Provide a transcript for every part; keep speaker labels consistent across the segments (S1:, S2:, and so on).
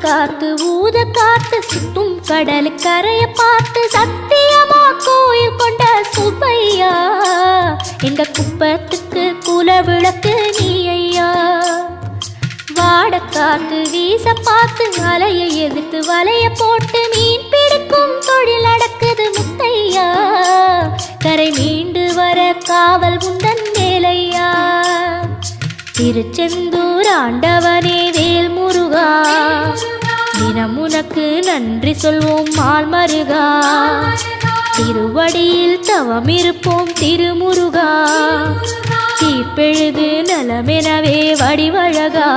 S1: காத்து ஊத காத்து சுத்தும் கடல் கரைய பார்த்து சத்தியமா கோயில் கொண்ட சுப்பையா எங்க குப்பத்துக்கு குல விளக்கு நீ ஐயா. வாட காத்து வீச பார்த்து அலையை எதிர்த்து வலைய போட்டு மீன் பிடிக்கும் தொழில் நடக்குது முத்தையா. கரை மீண்டு வர காவல் முந்தன் வேலையா. திருச்செந்தூர் ஆண்டவனே வேல் முருகா, தினம் உனக்கு நன்றி சொல்வோம் மால் மருகா. திருவடியில் தவம் இருப்போம் திருமுருகா, தீப்பெழுது நலமெனவே வடிவழகா.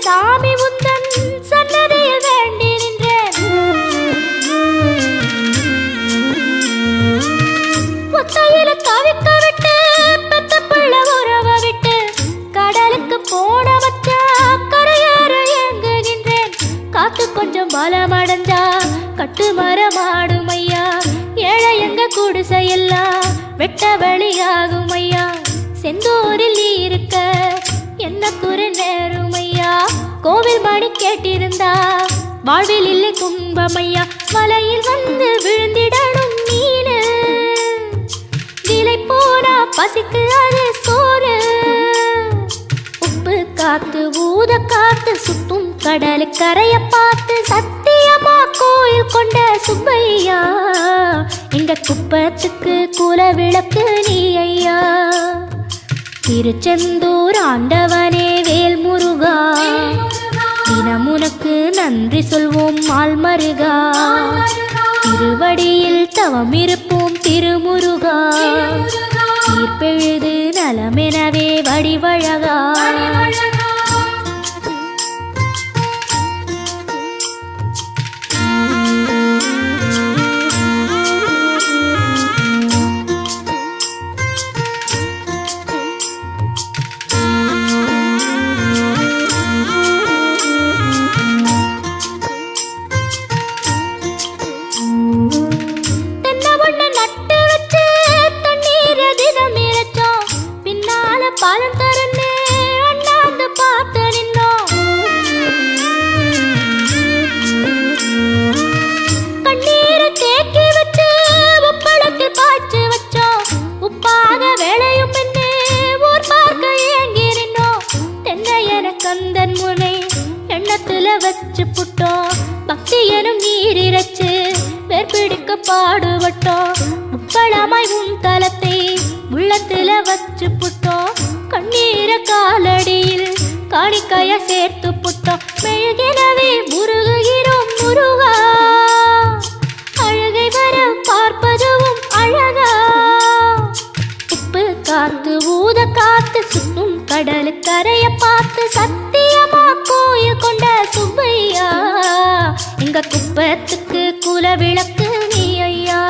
S1: சாமி உந்தன் சன்னதியில் வேண்டி நின்றேன். ஒத்தையில தவிக்க விட்டு பெத்த பிள்ள உறவ விட்டு கடலுக்கு போன வச்சா கரையேற ஏங்குகின்றேன். காத்து கொஞ்சம் பலமடைஞ்சா கட்டு மரமாடும் ஐயா. ஏழை எங்க குடிசையெல்லாம் வெட்ட வெளியாகும் ஐயா. செந்தூரில் நீ இருக்க என்ன குறை நேரும் ஐயா. கோவில் மணி கேட்டிருந்தா வாழ்வில் இல்லை கும்பமையா. வலையில் வந்து விழுந்திடணும் மீனு, விலை போனா பசிக்கு அது சோறு. உப்பு காத்து ஊத காத்து சுத்தும் கடல் கரைய பார்த்து சத்தியமா கோயில் கொண்ட சுப்பையா எங்க குப்பத்துக்கு குல விளக்கு நீ ஐயா. திருச்செந்தூர் ஆண்டவனே வேல் முருகா, தினம் உனக்கு நன்றி சொல்வோம் மால் மருகா. திருவடியில் தவம் இருப்போம் திருமுருகா, தீர்ப்பெழுது நலமெனவே வடிவழகா. பாலம் தருன்னு அண்ணாந்து பார்த்து நின்னோம். கண்ணீரை தேக்கி வச்சு உப்பளத்தில் பாய்ச்சி வச்சோம். உப்பாத வேலையும் பின்னு ஊர் பார்க்க ஏங்கி நின்னோம். தென்னை என கந்தன் முனை எண்ணத்துல வச்சு புட்டோம். பக்தி எனும் நீர் இறைச்சு வேர்பிடிக்க பாடுபட்டோம். முப்பளமாய் உன் தலத்தை உள்ளத்துல வச்சு புட்டோம். கண்ணீர காலடியில் காணிக்கைய சேர்த்து புட்டோம். மெழுகினவே முருகுகிறோம் முருகா, அழுகை வர பார்ப்பதுவும் அழகா. உப்பு காத்து ஊத காத்து சுத்தும் கடல் கரைய பார்த்து சத்தியமா கோயில் கொண்ட சுப்பையா எங்க குப்பத்துக்கு குல விளக்கு நீ ஐயா.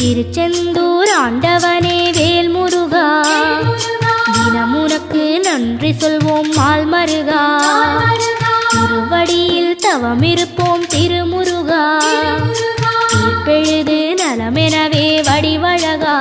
S1: திருச்செந்தூர் ஆண்டவனே வேல் முருகா, தினம் உனக்கு நன்றி சொல்வோம் மால் மருகா. திருவடியில் தவம் இருப்போம் திருமுருகா, தீர்ப்பெழுது நலமெனவே வடிவழகா.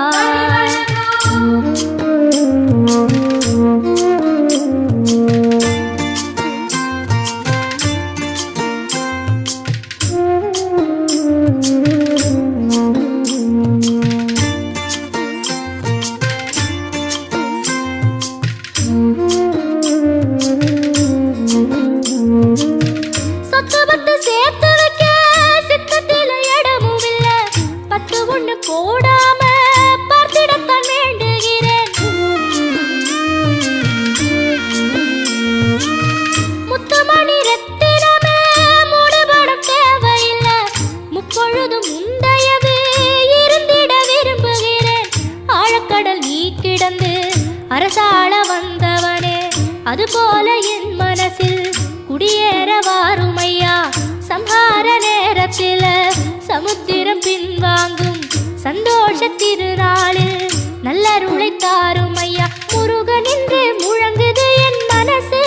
S1: போல என் மனசில் குடியேற வாருமையா சம்ஹார நேரத்தில சமுத்திரம் பின்வாங்கும் சந்தோஷ திருநாளில் நல்லருளை தாருமையா முருகன் என்று முழங்குது என் மனசு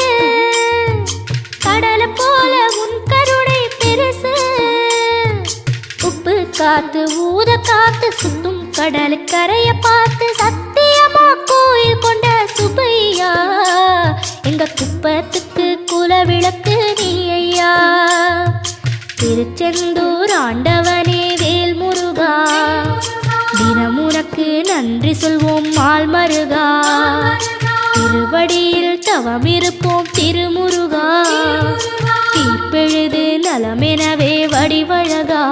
S1: கடலை போல உன் கருணை பெருசு உப்பு காத்து ஊத காத்து சுத்தும் கடலுக்கரைய பார்த்து சத்தியமா கோயில் கொண்ட சுப்பையா எங்க குப்பத்துக்கு குலவிளக்கு நீ ஐயா திருச்செந்தூர் ஆண்டவனே வேல் முருகா தினம் உனக்கு நன்றி சொல்வோம் மால் மருகா திருவடியில் தவம் இருப்போம் திருமுருகா தீர்ப்பெழுது நலமெனவே வடிவழகா